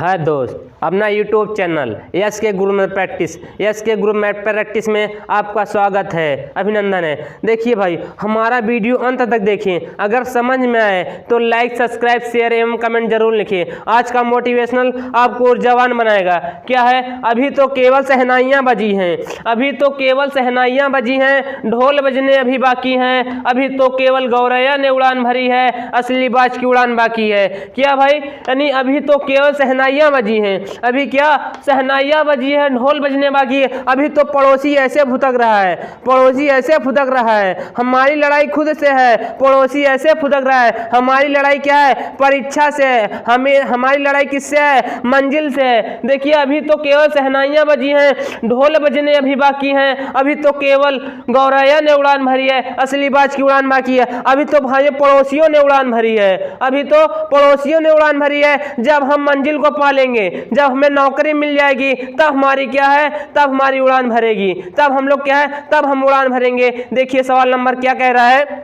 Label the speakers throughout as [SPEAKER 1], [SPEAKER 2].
[SPEAKER 1] है दोस्त, अपना यूट्यूब चैनल यस के गुरु मैथ प्रैक्टिस, यस के गुरु मैथ प्रैक्टिस में आपका स्वागत है, अभिनंदन है। देखिए भाई, हमारा वीडियो अंत तक देखें, अगर समझ में आए तो लाइक, सब्सक्राइब, शेयर एवं कमेंट जरूर लिखें। आज का मोटिवेशनल आपको ऊर्जावान बनाएगा। क्या है? अभी तो केवल शहनाइयाँ बजी हैं, अभी तो केवल शहनाइयाँ बजी हैं, ढोल बजने अभी बाकी हैं, अभी तो केवल गौरैया ने उड़ान भरी है, असली बाज की उड़ान बाकी है। क्या भाई? यानी अभी तो केवल शहनाइयाँ बजी हैं, अभी क्या शहनाइयाँ बजी है, ढोल बजने बाकी है, अभी तो पड़ोसी ऐसे फुदक रहा है, पड़ोसी ऐसे फुदक रहा है, हमारी लड़ाई खुद से है, पड़ोसी ऐसे फुदक रहा है, हमारी लड़ाई क्या है? परीक्षा से है, हमारी लड़ाई किससे है? मंजिल से है। देखिए, अभी तो केवल शहनाइयाँ बजी हैं, ढोल बजने अभी बाकी हैं, अभी तो केवल गौरैया ने उड़ान भरी है, असली बाज की उड़ान बाकी है। अभी तो भाई पड़ोसियों ने उड़ान भरी है, अभी तो पड़ोसियों ने उड़ान भरी है। जब हम मंजिल को पालेंगे, जब हमें नौकरी मिल जाएगी, तब हमारी क्या है? तब हमारी उड़ान भरेगी, तब हम लोग क्या है? तब हम उड़ान भरेंगे। देखिए सवाल नंबर क्या कह रहा है।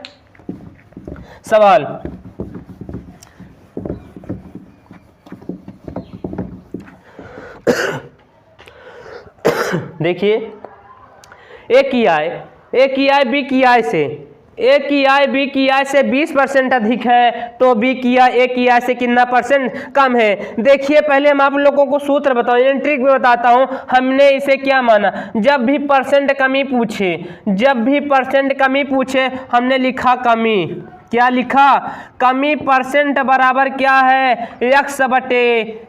[SPEAKER 1] सवाल देखिए, ए की आय बी की आय से, ए की आय बी की आय से 20% अधिक है, तो बी की आय ए की आय से कितना परसेंट कम है? देखिए, पहले हम आप लोगों को सूत्र बताऊं, ट्रिक भी बताता हूं। हमने इसे क्या माना? जब भी परसेंट कमी पूछे, जब भी परसेंट कमी पूछे, हमने लिखा कमी। क्या लिखा? कमी परसेंट बराबर क्या है? x बटे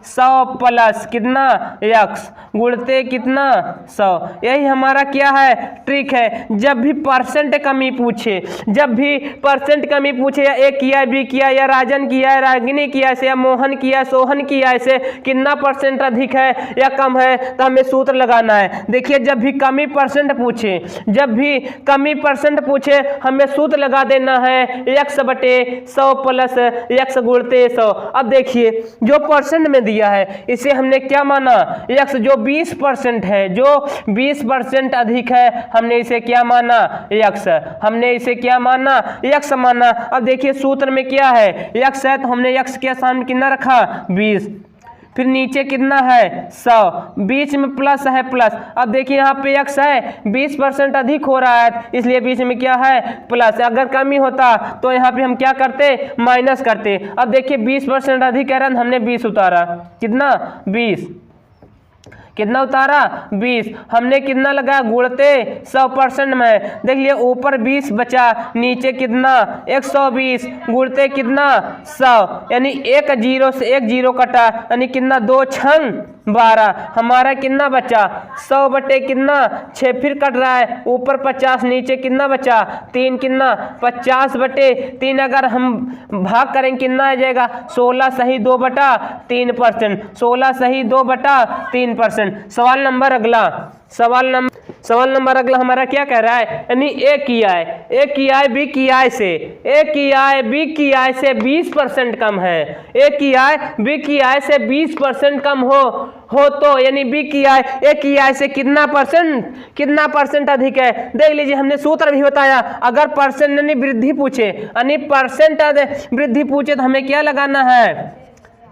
[SPEAKER 1] 100 प्लस कितना? x गुणते कितना? 100। यही हमारा क्या है? ट्रिक है। जब भी परसेंट कमी पूछे, जब भी परसेंट कमी पूछे, या ए किया, बी किया, या राजन किया, या रागिनी किया से, या मोहन किया, सोहन किया से कितना परसेंट अधिक है या कम है, तो हमें सूत्र लगाना है। देखिए, जब भी कमी परसेंट पूछे, जब भी कमी परसेंट पूछे, हमें सूत्र लगा देना है x बटे 100 प्लस x गुणते 100। अब देखिए, जो परसेंट में दिया है, इसे हमने क्या माना? x जो 20% है, जो 20% अधिक है, हमने इसे क्या माना? x। हमने इसे क्या माना? x माना। अब देखिए, सूत्र में क्या है? x है, तो हमने x के सामने कितना रखा? 20। फिर नीचे कितना है? 100, बीच में प्लस है, प्लस। अब देखिए, यहाँ पे x है, 20% अधिक हो रहा है, इसलिए बीच में क्या है? प्लस। अगर कमी होता तो यहाँ पे हम क्या करते? माइनस करते। अब देखिए, 20% अधिक है, हमने 20 उतारा। कितना? 20। कितना उतारा? 20। हमने कितना लगा? गुणते 100% में। देख लिए, ऊपर 20 बचा, नीचे कितना? 120 गुणते कितना? 100। यानी एक जीरो से एक जीरो कटा, यानी कितना? 2 छंग 12। हमारा कितना बचा? 100 बटे कितना? 6। फिर कट रहा है, ऊपर 50, नीचे कितना बचा? 3। कितना? 50 बटे 3। अगर हम भाग करेंगे, कितना आ जाएगा? 16 सही 2 बटा 3%। 16 सही 2 बटा 3%। सवाल नंबर अगला, सवाल नंबर अगला हमारा क्या कह रहा है? यानी ए की आय बी की आय से, ए की आय बी की आय से 20% कम है। ए की आय बी की आय से 20% कम हो तो यानी बी की आय ए की आय से कितना परसेंट अधिक है? देख लीजिए, हमने सूत्र भी बताया। अगर परसेंट यानी वृद्धि पूछे, यानी परसेंट वृद्धि पूछे, तो हमें क्या लगाना है?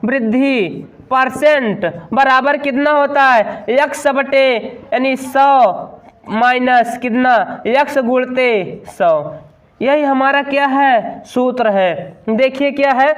[SPEAKER 1] वृद्धि परसेंट बराबर कितना होता है? x बटे यानी 100 माइनस कितना? x गुणते 100। यही हमारा क्या है? सूत्र है। देखिए क्या है,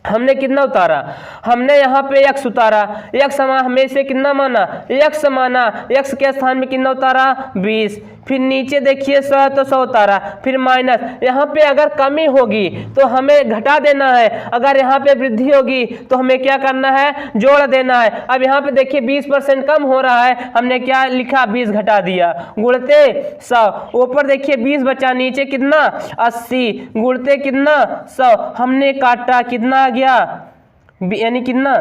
[SPEAKER 1] हमने कितना उतारा? हमने यहाँ पे x उतारा, x हमें इसे कितना माना? x माना। x के स्थान में कितना उतारा? 20। फिर नीचे देखिए 100, तो 100 उतारा, फिर माइनस। यहाँ पे अगर कमी होगी तो हमें घटा देना है, अगर यहाँ पे वृद्धि होगी तो हमें क्या करना है? जोड़ देना है। अब यहाँ पे देखिए 20% कम हो रहा है, हमने क्या लिखा? 20 घटा दिया, गुणते 100। ऊपर देखिए 20 बचा, नीचे कितना? 80 गुणते कितना? 100। हमने काटा, कितना आ गया? यानी कितना?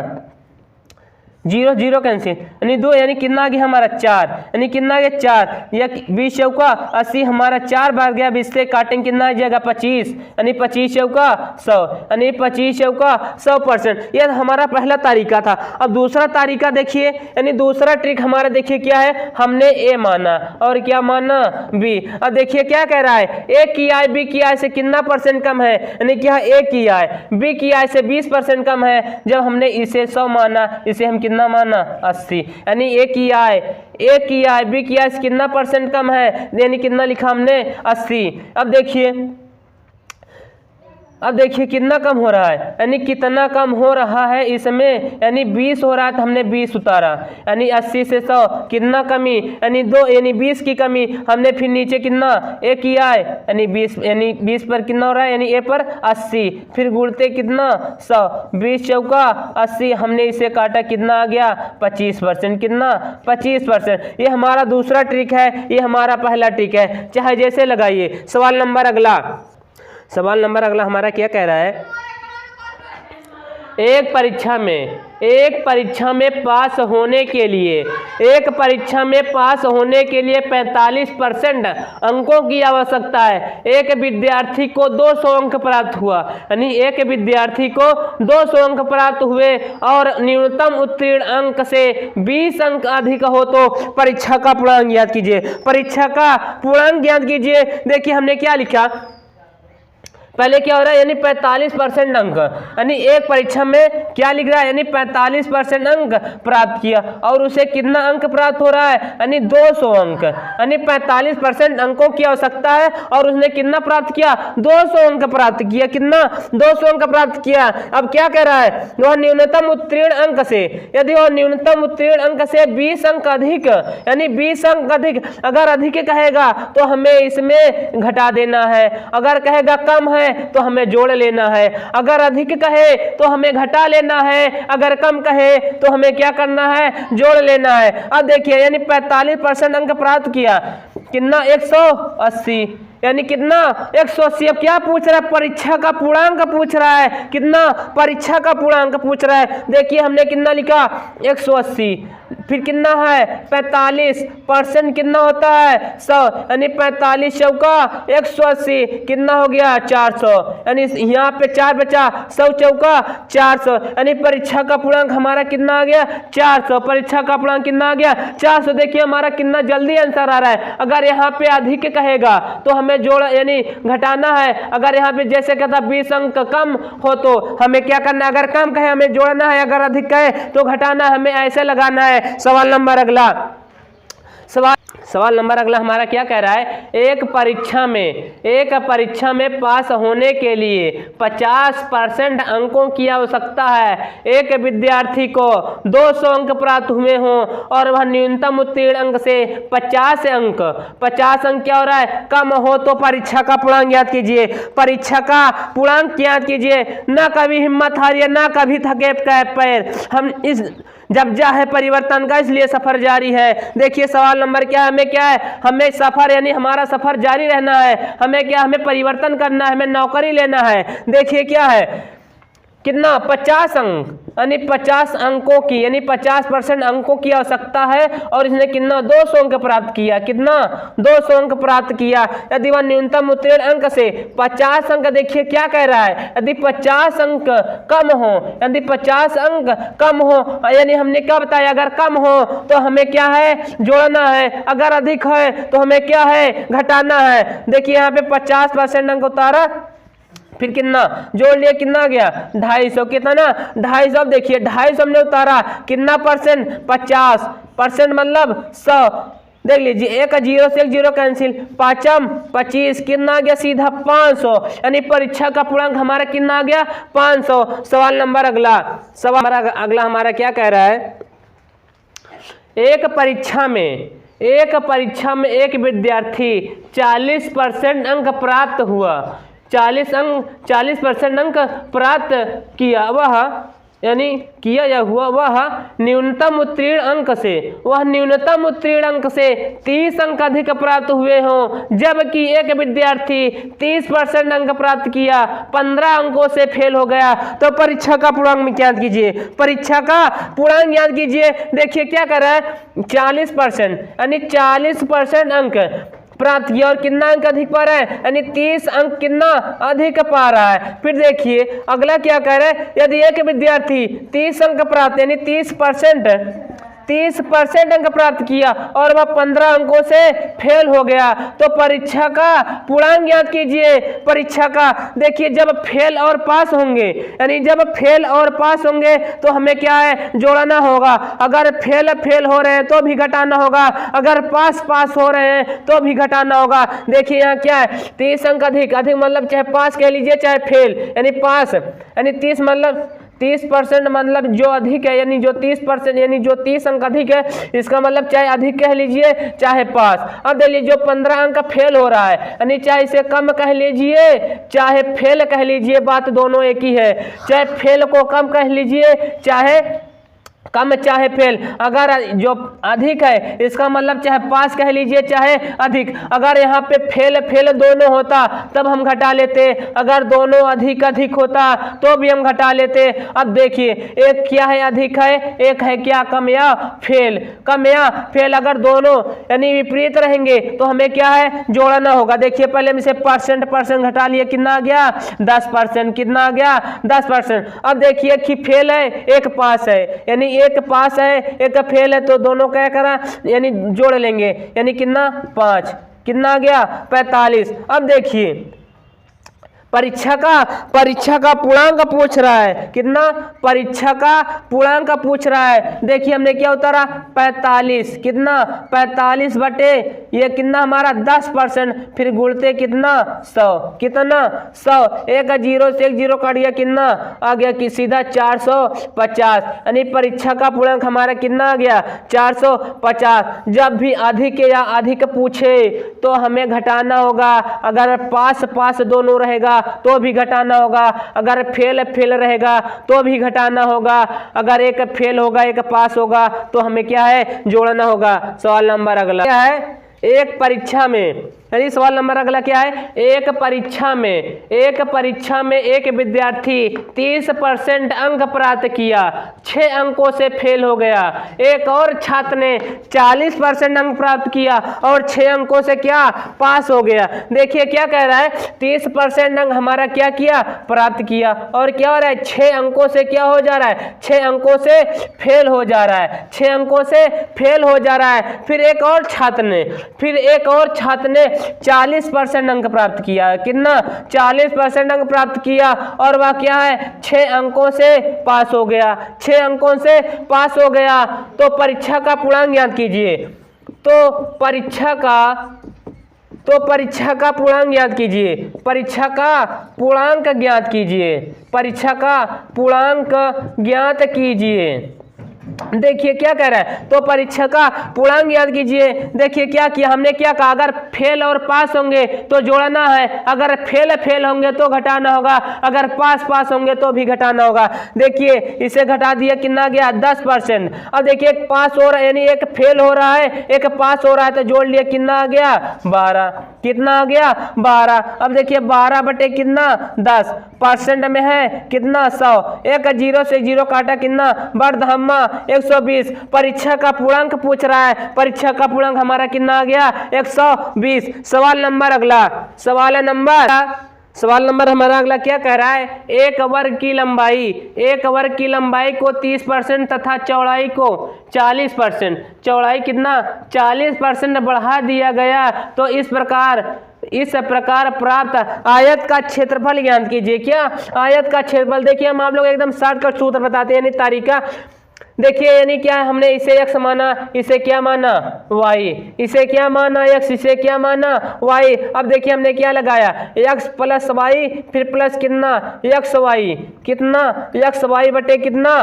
[SPEAKER 1] जीरो जीरो कैंसिल, यानी 2 यानी कितना आ गया हमारा 4, यानी कितना आ गया 4 या 20 चौका 80 हमारा 4 बार गया, 20 से काटेंगे कितना आ जाएगा 25, यानी 25 चौका 100, यानी 25 चौका 100%। यह हमारा पहला तरीका था। अब दूसरा तरीका देखिए, यानी दूसरा ट्रिक हमारा देखिए क्या है, हमने ए माना और क्या माना बी। अब देखिए क्या कह रहा है, ए की आय बी की आय से कितना परसेंट कम है, यानी क्या ए की आय बी की आय से 20% कम है। जब हमने इसे 100 माना, इसे हम कितना माना 80, यानी ए की आय बी की आय से कितना परसेंट कम है, यानी कितना लिखा हमने 80। अब देखिए कितना कम हो रहा है, यानी कितना कम हो रहा है इसमें, यानी 20 हो रहा है तो हमने 20 उतारा, यानी 80 से 100 कितना कमी, यानी 2 यानी 20 की कमी। हमने फिर नीचे कितना ए की आय यानी 20 पर कितना हो रहा है, यानी ए पर 80, फिर गुणते कितना 100, 20 चौका 80, हमने इसे काटा कितना आ गया 25%, कितना 25%। ये हमारा दूसरा ट्रिक है, ये हमारा पहला ट्रिक है, चाहे जैसे लगाइए। सवाल नंबर अगला हमारा क्या कह रहा है, एक परीक्षा में पास होने के लिए 45% अंकों की आवश्यकता है। एक विद्यार्थी को 200 अंक प्राप्त हुआ, यानी एक विद्यार्थी को 200 अंक प्राप्त हुए और न्यूनतम उत्तीर्ण अंक से 20 अंक अधिक हो तो परीक्षा का पूर्णांक ज्ञात कीजिए। देखिए हमने क्या लिखा, पहले क्या हो रहा है, यानी 45% अंक, यानी एक परीक्षा में क्या लिख रहा है, यानी 45% अंक प्राप्त किया और उसे कितना अंक प्राप्त हो रहा है, यानी 200 अंक, यानी 45% अंकों की आवश्यकता है और उसने कितना प्राप्त किया 200 अंक प्राप्त किया, कितना 200 अंक प्राप्त किया। अब क्या कह रहा है, वह न्यूनतम उत्तीर्ण अंक से, यदि वह न्यूनतम उत्तीर्ण अंक से 20 अंक अधिक, यानी 20 अंक अधिक, अगर अधिक कहेगा तो हमें इसमें घटा देना है, अगर कहेगा कम है तो हमें जोड़ लेना है, अगर अधिक कहे तो हमें घटा लेना है, अगर कम कहे तो हमें क्या करना है, जोड़ लेना है। अब देखिए यानी 45% अंक प्राप्त किया, कितना 180, यानी कितना 180। अब क्या पूछ रहा है, परीक्षा का पूर्णांक पूछ रहा है, कितना परीक्षा का पूर्णांक पूछ रहा है। देखिए हमने कितना लिखा 180, फिर कितना है 45% कितना होता है 100, यानी 45 चौका 180 कितना हो गया 400, यानी यहाँ पे 4 बचा, 100 चौका 400, यानी परीक्षा का पूर्णांक हमारा कितना आ गया 400। परीक्षा का पूर्णांक कितना आ गया 400। देखिए हमारा कितना जल्दी आंसर आ रहा है। अगर यहाँ पे अधिक कहेगा तो हमें जोड़ यानी घटाना है, अगर यहाँ पे जैसे कहता 20 अंक कम हो तो हमें क्या करना है, अगर कम कहे हमें जोड़ना है, अगर अधिक कहे तो घटाना है, हमें ऐसे लगाना है। सवाल नंबर अगला हमारा क्या कह रहा है, एक परीक्षा में पास होने के लिए 50% अंकों की आवश्यकता है। एक विद्यार्थी को 200 अंक प्राप्त हुए हों और वह न्यूनतम उत्तीर्ण अंक से 50 अंक क्या हो रहा है कम हो तो परीक्षा का पूर्णांक ज्ञात कीजिए। परीक्षा का पूर्णांक ज्ञात कीजिए, ना कभी हिम्मत हारिए, ना कभी थके पैर, हम इस जब जा है परिवर्तन का, इसलिए सफर जारी है। देखिए सवाल नंबर क्या है, हमें क्या है, हमें सफर यानी हमारा सफर जारी रहना है, हमें परिवर्तन करना है, हमें नौकरी लेना है। देखिए क्या है, कितना 50 अंक, यानी 50 अंकों की, यानी 50% अंकों की आवश्यकता है और इसने कितना 200 अंक प्राप्त किया, कितना 200 अंक प्राप्त किया। यदि वह न्यूनतम उत्तीर्ण अंक से 50 अंक, देखिए क्या कह रहा है, यदि 50 अंक कम हो, यदि 50 अंक कम हो, यानी हमने क्या बताया, अगर कम हो तो हमें क्या है जोड़ना है, अगर अधिक है तो हमें क्या है घटाना है। देखिए यहाँ पे 50% अंक उतारा, फिर कितना जोड़ लिया, कितना गया 250, कितना 250। देखिए 250 हमने उतारा, कितना परसेंट 50% मतलब 100। देख लीजिए एक 0 से 1 0 कैंसिल, 5 25 कितना आ गया सीधा 500, यानी परीक्षा का पूर्णांक हमारा कितना आ गया 500। सवाल नंबर अगला हमारा क्या कह रहा है, एक परीक्षा में एक विद्यार्थी 40% अंक प्राप्त हुआ, 40% अंक प्राप्त किया, वह यानी किया या हुआ वह न्यूनतम उत्तीर्ण अंक से 30 अंक अधिक प्राप्त हुए हों, जबकि एक विद्यार्थी 30% अंक प्राप्त किया 15 अंकों से फेल हो गया, तो परीक्षा का पूर्णांक ज्ञात कीजिए। परीक्षा का पूर्णांक ज्ञात कीजिए। देखिए क्या कर रहा है, 40% यानी 40% अंक प्राप्त किया और कितना अंक अधिक पा रहा है, यानी 30 अंक कितना अधिक पा रहा है। फिर देखिए अगला क्या कह रहा है, यदि एक विद्यार्थी 30 अंक प्राप्त यानी 30% अंक प्राप्त किया और वह 15 अंकों से फेल हो गया, तो परीक्षा का पूर्णांक ज्ञात कीजिए। परीक्षा का देखिए जब फेल और पास होंगे, यानी जब फेल और पास होंगे तो हमें क्या है, जोड़ना होगा। अगर फेल हो रहे हैं तो भी घटाना होगा, अगर पास हो रहे हैं तो भी घटाना होगा। देखिए यहाँ क्या है, 30 अंक अधिक मतलब चाहे पास कह लीजिए चाहे फेल, यानी पास यानी 30% मतलब जो अधिक है, यानी जो 30% यानी जो 30 अंक अधिक है, इसका मतलब चाहे अधिक कह लीजिए चाहे पास। अब देखिए जो 15 अंक फेल हो रहा है, यानी चाहे इसे कम कह लीजिए चाहे फेल कह लीजिए, बात दोनों एक ही है। चाहे फेल को कम कह लीजिए चाहे कम चाहे फेल, अगर जो अधिक है इसका मतलब चाहे पास कह लीजिए चाहे अधिक। अगर यहाँ पे फेल दोनों होता तब हम घटा लेते, अगर दोनों अधिक होता तो भी हम घटा लेते। अब देखिए एक क्या है, अधिक है, एक है क्या, कम या फेल। कम या फेल अगर दोनों यानी विपरीत रहेंगे तो हमें क्या है, जोड़ना होगा। देखिए पहले हम इसे परसेंट घटा लिए, कितना आ गया 10%, कितना आ गया 10%। अब देखिए कि फेल है एक पास है, यानी एक पास है एक फेल है, तो दोनों क्या करा यानी जोड़ लेंगे, यानी कितना 5, कितना आ गया 45। अब देखिए परीक्षा का पूर्णांक पूछ रहा है, कितना परीक्षा का पूर्णांक पूछ रहा है। देखिए हमने क्या उतारा 45, कितना 45 बटे ये कितना हमारा 10%, फिर गुणते कितना 100, कितना 100, एक 0 से 1 0 काट दिया, कितना आ गया कि सीधा 450, यानी परीक्षा का पूर्णांक हमारा कितना आ गया 450। जब भी अधिक या अधिक पूछे तो हमें घटाना होगा, अगर पास दोनों रहेगा तो भी घटाना होगा, अगर फेल रहेगा तो भी घटाना होगा, अगर एक फेल होगा एक पास होगा तो हमें क्या है, जोड़ना होगा। सवाल नंबर अगला क्या है, एक परीक्षा में, यानी सवाल नंबर अगला क्या है, एक परीक्षा में एक विद्यार्थी 30% अंक प्राप्त किया, 6 अंकों से फेल हो गया। एक और छात्र ने 40% अंक प्राप्त किया और 6 अंकों से क्या पास हो गया। देखिए क्या कह रहा है, 30% अंक हमारा क्या किया, प्राप्त किया, और क्या हो रहा है 6 अंकों से क्या हो जा रहा है, 6 अंकों से फेल हो जा रहा है, 6 अंकों से फेल हो जा रहा है। फिर एक और छात्र ने 40% अंक प्राप्त किया, कितना 40% अंक प्राप्त किया और वह क्या है 6 अंकों से पास हो गया, 6 अंकों से पास हो गया। तो परीक्षा का पूर्णांक ज्ञात कीजिए। तो परीक्षा का पूर्णांक ज्ञात कीजिए, परीक्षा का पूर्णांक ज्ञात कीजिए, परीक्षा का पूर्णांक ज्ञात कीजिए। देखिए क्या कह रहा है, तो परीक्षा का पूर्णांक याद कीजिए। देखिए क्या किया हमने, क्या कहा, अगर फेल और पास होंगे तो जोड़ना है, अगर फेल होंगे तो घटाना होगा, अगर पास होंगे तो भी घटाना होगा। देखिए इसे घटा दिया, कितना गया 10%। अब देखिए एक पास हो रहा है, यानी एक फेल हो रहा है एक पास हो रहा है, तो जोड़ लिया, कितना आ गया 12, कितना आ गया 12। अब देखिए 12 बटे कितना 10% में है कितना 100, एक 0 से 0 काटा, कितना बढ़ धम्मा 120। परीक्षा का पूर्णांक पूछ रहा है, परीक्षा का पूर्णांक हमारा कितना आ गया 120। सवाल नंबर अगला, सवाल नंबर हमारा अगला क्या कह रहा है, एक वर्ग की लंबाई को 30% तथा चौड़ाई को 40%, चौड़ाई कितना 40% बढ़ा दिया गया, तो इस प्रकार प्राप्त आयत का क्षेत्रफल ज्ञात कीजिए। क्या आयत का क्षेत्रफल, देखिए हम आप लोग एकदम शॉर्टकट सूत्र बताते हैं, यानी तरीका। देखिए यानी क्या, हमने इसे x माना, इसे क्या माना y, इसे क्या माना x, इसे क्या माना y। अब देखिए हमने क्या लगाया x प्लस y, फिर प्लस कितना xy, कितना xy बटे कितना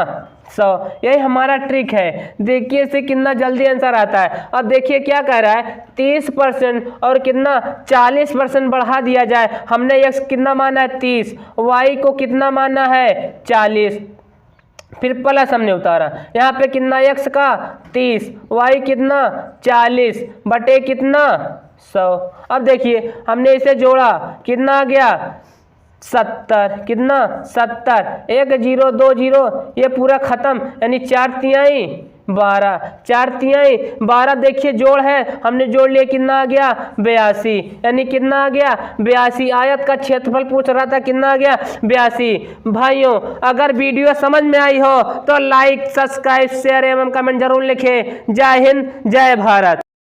[SPEAKER 1] 100। यही हमारा ट्रिक है। देखिए इसे कितना जल्दी आंसर आता है। अब देखिए क्या कह रहा है, 30% और कितना 40% बढ़ा दिया जाए। हमने x कितना माना है 30, y को कितना माना है 40। फिर प्लस हमने उतारा, यहाँ पे कितना x का 30, y कितना 40 बटे कितना 100। अब देखिए हमने इसे जोड़ा, कितना आ गया 70, कितना 70, 1 0 2 0, ये पूरा खत्म, यानी 4 तिहाई 12, 4 तिहाई 12। देखिए जोड़ है, हमने जोड़ लिया, कितना आ गया 82, यानी कितना आ गया 82। आयत का क्षेत्रफल पूछ रहा था, कितना आ गया 82। भाइयों अगर वीडियो समझ में आई हो तो लाइक, सब्सक्राइब, शेयर एवं कमेंट जरूर लिखें। जय हिंद, जय भारत।